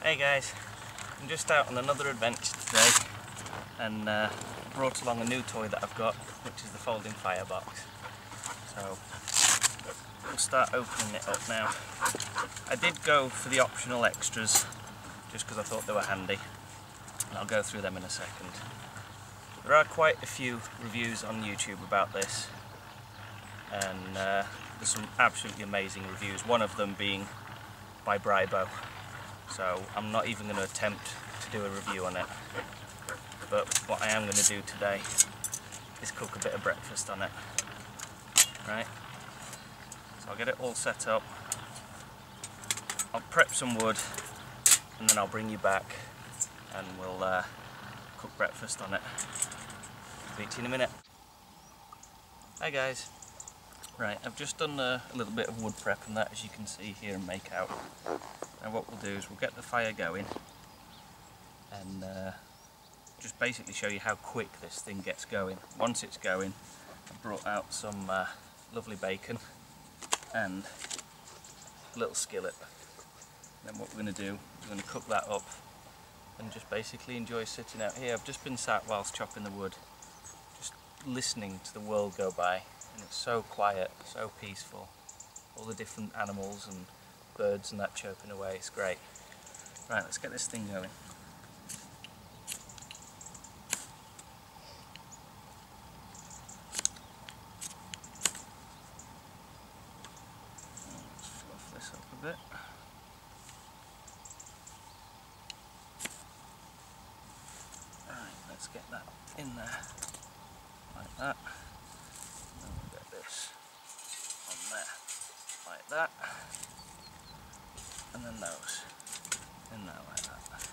Hey guys, I'm just out on another adventure today and brought along a new toy that I've got, which is the folding firebox. So we'll start opening it up now. I did go for the optional extras just because I thought they were handy, and I'll go through them in a second. There are quite a few reviews on YouTube about this, and there's some absolutely amazing reviews, one of them being by Bribo. So I'm not even going to attempt to do a review on it, but what I am going to do today is cook a bit of breakfast on it. Right, so I'll get it all set up, I'll prep some wood, and then I'll bring you back and we'll cook breakfast on it. Speak to you in a minute. Hi guys. Right, I've just done a little bit of wood prep and that, as you can see here and make out. Now what we'll do is we'll get the fire going and just basically show you how quick this thing gets going. Once it's going, I've brought out some lovely bacon and a little skillet. Then what we're going to do, we're going to cook that up and just basically enjoy sitting out here. I've just been sat whilst chopping the wood, just listening to the world go by, and it's so quiet, so peaceful. All the different animals and birds and that chirping away, it's great. Right, let's get this thing going. Let's fluff this up a bit. Right, let's get that in there, like that. And we'll get this on there, like that. And then those in there like that,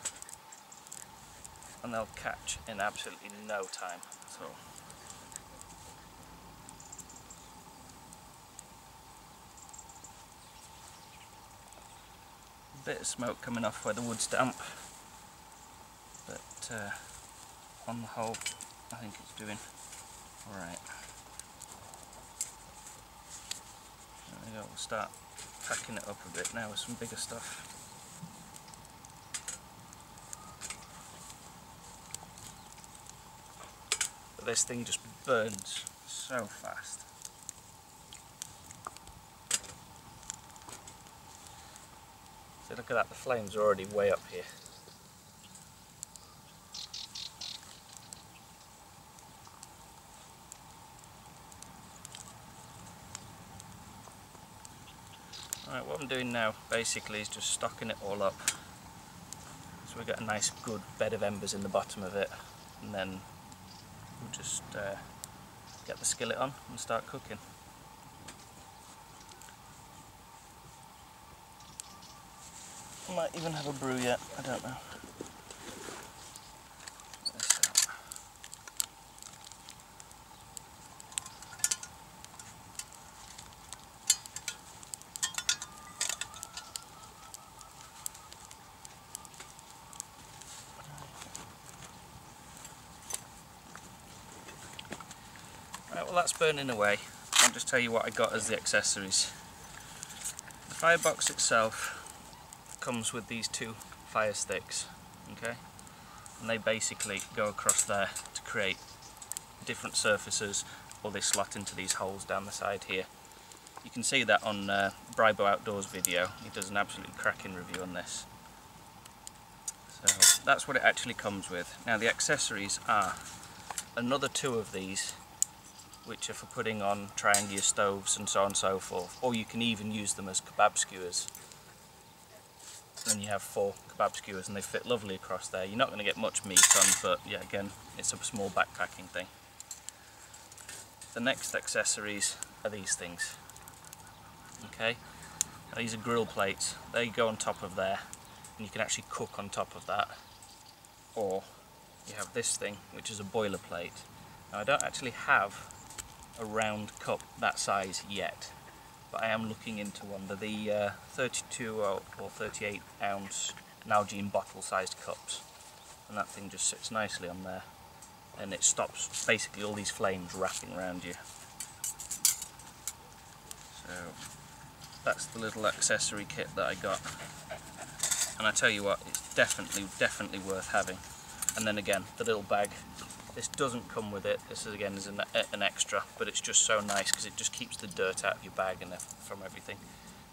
and they'll catch in absolutely no time at all. A bit of smoke coming off where the wood's damp, but on the whole I think it's doing alright. There we go, we'll start packing it up a bit now with some bigger stuff. But this thing just burns so fast. So look at that, the flames are already way up here. Alright, what I'm doing now basically is just stocking it all up, so we get a nice good bed of embers in the bottom of it, and then we'll just get the skillet on and start cooking. I might even have a brew yet, I don't know. Right, well that's burning away. I'll just tell you what I got as the accessories. The firebox itself comes with these two fire sticks, okay? And they basically go across there to create different surfaces, or they slot into these holes down the side here. You can see that on Bribo Outdoors video. He does an absolutely cracking review on this. So that's what it actually comes with. Now the accessories are another two of these, which are for putting on triangular stoves and so on and so forth, or you can even use them as kebab skewers. Then you have 4 kebab skewers and they fit lovely across there. You're not going to get much meat on, but yeah, again, it's a small backpacking thing. The next accessories are these things. Okay, now, these are grill plates. They go on top of there, and you can actually cook on top of that. Or you have this thing, which is a boiler plate. Now I don't actually have a round cup that size yet, but I am looking into one. They're the 32 or 38 ounce Nalgene bottle sized cups, and that thing just sits nicely on there and it stops basically all these flames wrapping around you. So that's the little accessory kit that I got. and I tell you what, it's definitely worth having. And then again, the little bag, this doesn't come with it, this is again is an extra, but it's just so nice because it just keeps the dirt out of your bag and from everything,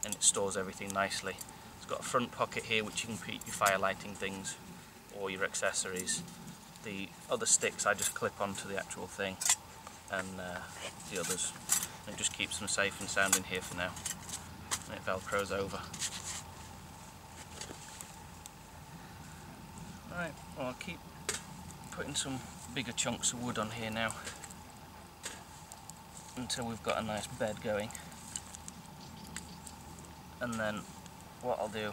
and it stores everything nicely. It's got a front pocket here which you can put your fire lighting things or your accessories. The other sticks I just clip onto the actual thing, and the others. It just keeps them safe and sound in here for now, and it velcros over. Right, well, I'll keep putting some bigger chunks of wood on here now until we've got a nice bed going, and then what I'll do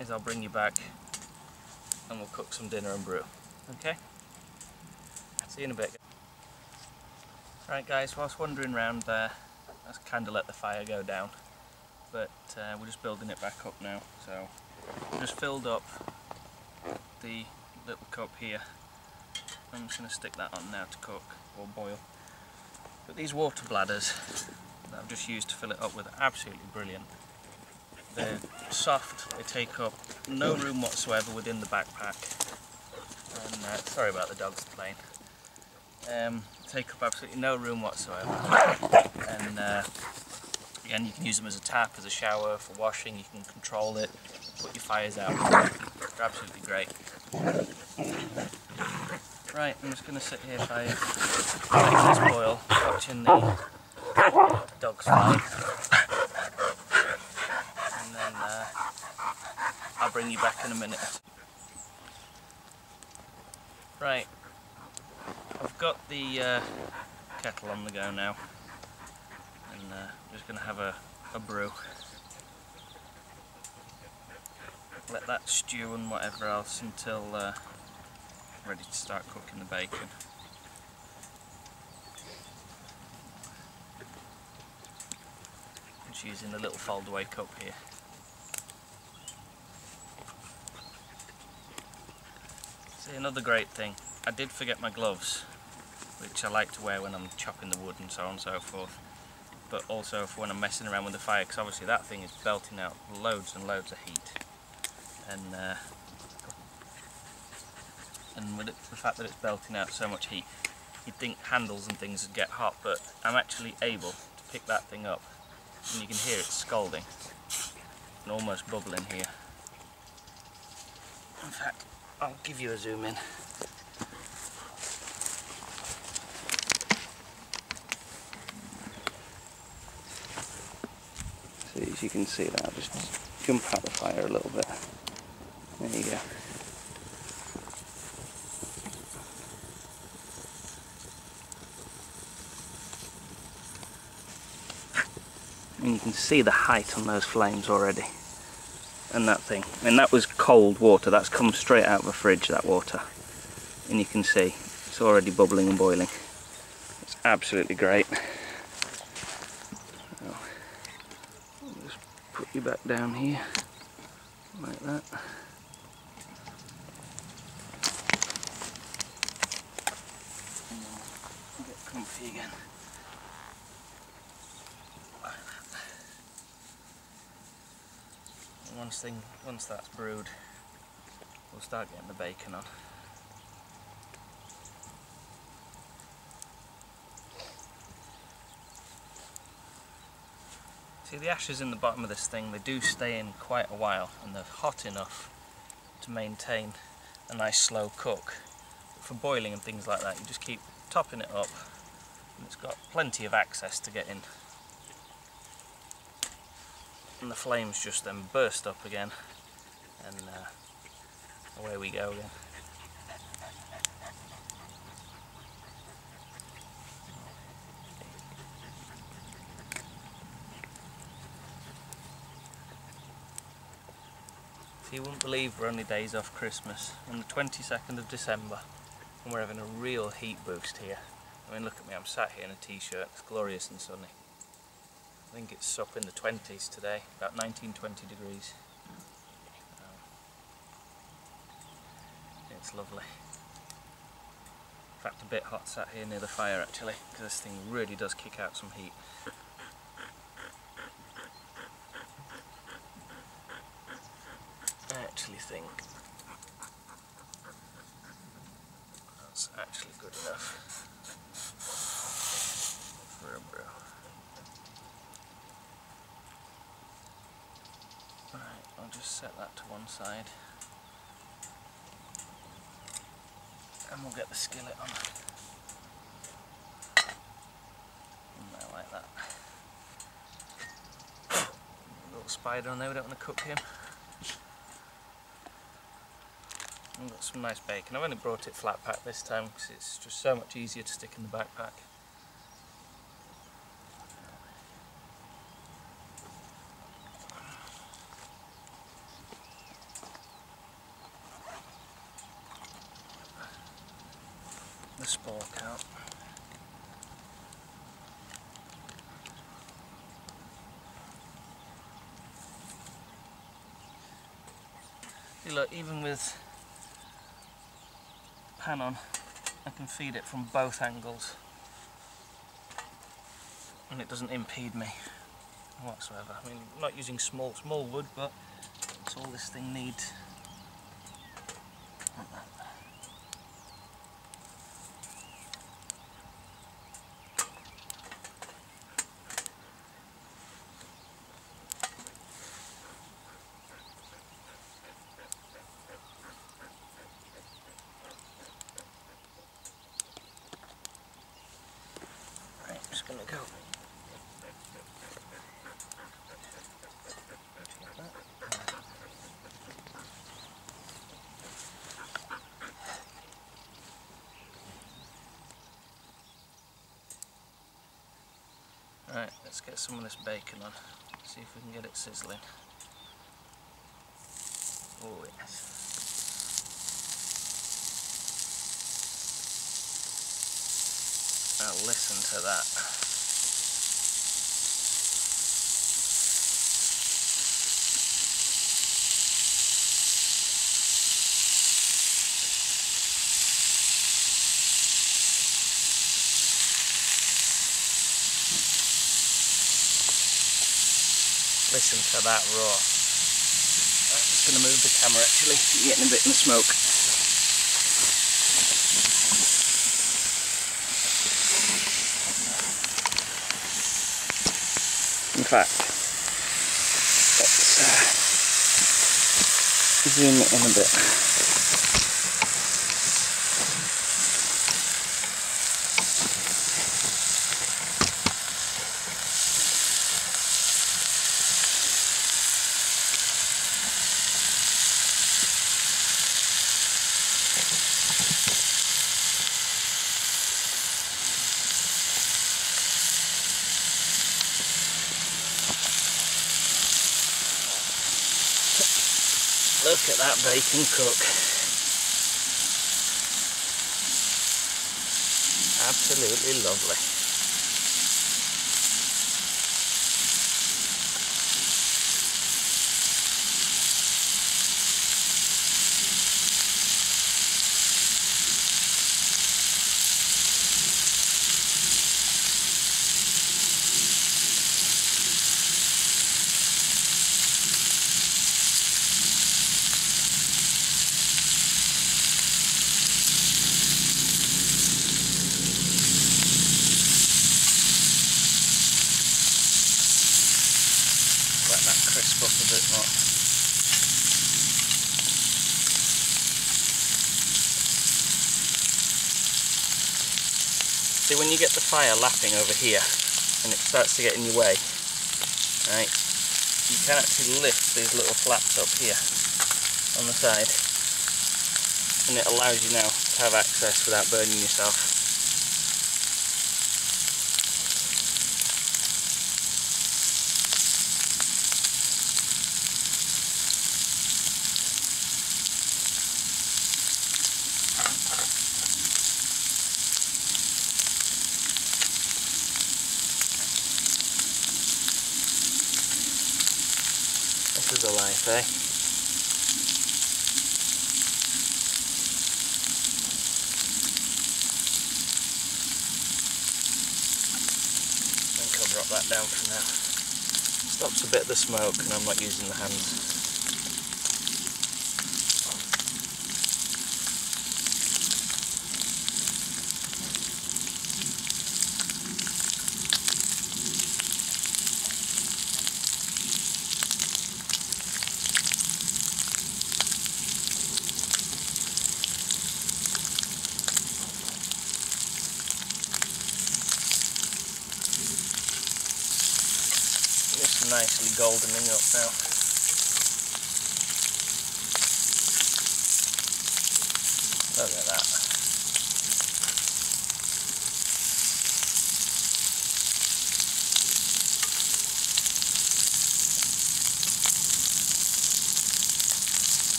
is I'll bring you back and we'll cook some dinner and brew. Okay? See you in a bit. Right guys, whilst wandering around there, let's kind of let the fire go down, but we're just building it back up now. So I just filled up the little cup here. I'm just going to stick that on now to cook or boil. But these water bladders that I've just used to fill it up with are absolutely brilliant. They're soft, they take up no room whatsoever within the backpack, and sorry about the dogs playing. Take up absolutely no room whatsoever, and again, you can use them as a tap, as a shower, for washing. You can control it, put your fires out. They're absolutely great. Right, I'm just going to sit here if I let this boil, watching the dogs fight, and then I'll bring you back in a minute. Right, I've got the kettle on the go now, and I'm just going to have a brew. Let that stew and whatever else until ready to start cooking the bacon. Just using the little fold away cup here. See, another great thing, I did forget my gloves, which I like to wear when I'm chopping the wood and so on and so forth, but also for when I'm messing around with the fire, because obviously that thing is belting out loads and loads of heat, and with the fact that it's belting out so much heat, you'd think handles and things would get hot, but I'm actually able to pick that thing up, and you can hear it scalding and almost bubbling here. In fact, I'll give you a zoom in. So as you can see that, I'll just jump out the fire a little bit. There you go. And you can see the height on those flames already. And that thing, I mean, that was cold water, that's come straight out of a fridge, that water. And you can see it's already bubbling and boiling. It's absolutely great. So, I'll just put you back down here, like that. And then get comfy again. Once that's brewed, we'll start getting the bacon on. See, the ashes in the bottom of this thing, they do stay in quite a while, and they're hot enough to maintain a nice slow cook. But for boiling and things like that, you just keep topping it up, and it's got plenty of access to get in. And the flames just then burst up again, and away we go again. So you wouldn't believe we're only days off Christmas, on the 22nd of December, and we're having a real heat boost here. I mean, look at me, I'm sat here in a t-shirt, it's glorious and sunny. I think it's up in the 20s today, about 19-20 degrees. It's lovely. In fact, a bit hot sat here near the fire actually, because this thing really does kick out some heat. actually think that's actually good enough for a brew. Right, I'll just set that to one side and we'll get the skillet on. And like that. Little spider on there, we don't want to cook him. I've got some nice bacon. I've only brought it flat pack this time because it's just so much easier to stick in the backpack. The spork out. See, look, even with pan on, I can feed it from both angles and it doesn't impede me whatsoever. I mean, I'm not using small wood, but that's all this thing needs. Like that. Right, I'm just going to go. Right, let's get some of this bacon on, see if we can get it sizzling. Oh yes. Now listen to that. Listen to that roar. I'm just going to move the camera actually, getting a bit in the smoke. In fact, let's zoom it in a bit. Look at that bacon cook. Absolutely lovely. Let that crisp up a bit more. See, when you get the fire lapping over here and it starts to get in your way, right, you can actually lift these little flaps up here on the side and it allows you now to have access without burning yourself. This is a life, eh? I think I'll drop that down for now. Stops a bit of the smoke and I'm not using the hands. nicely goldening up now. Look at that.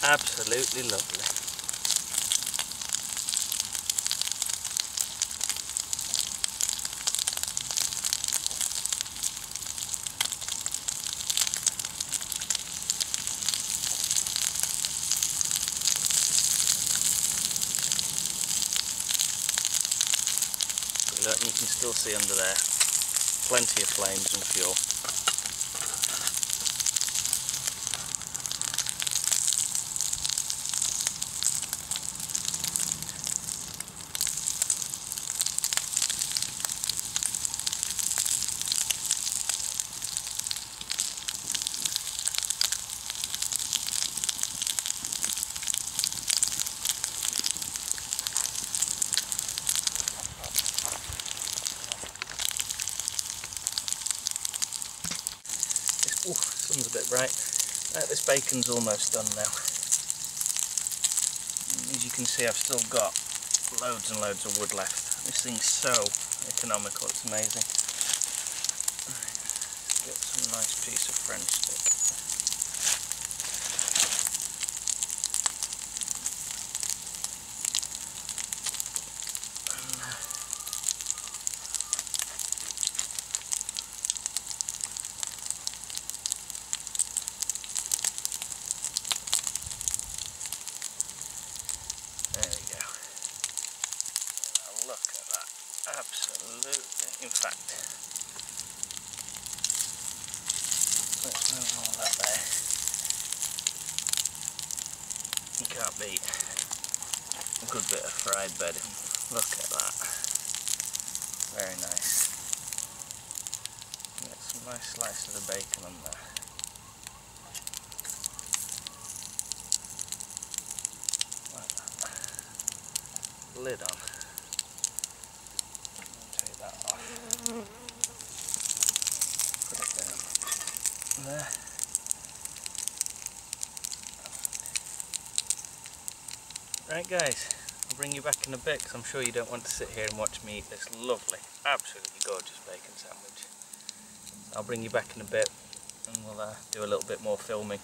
Absolutely lovely. Look, you can still see under there plenty of flames and fuel. Oh, sun's a bit bright. This bacon's almost done now. And as you can see, I've still got loads and loads of wood left. This thing's so economical, it's amazing. Let's get some nice piece of French stick. Look at that, absolutely. In fact, let's move all that there. You can't beat a good bit of fried bread. Look at that, very nice. Get some nice slices of bacon on there. Like that. Lid on. That off. Put it down there. Right guys, I'll bring you back in a bit because I'm sure you don't want to sit here and watch me eat this lovely, absolutely gorgeous bacon sandwich. I'll bring you back in a bit and we'll do a little bit more filming.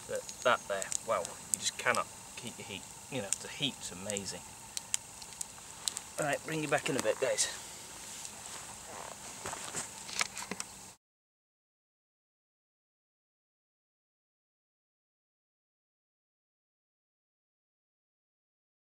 But that there, wow, you just cannot keep your heat. You know, the heat's amazing. Alright, bring you back in a bit guys.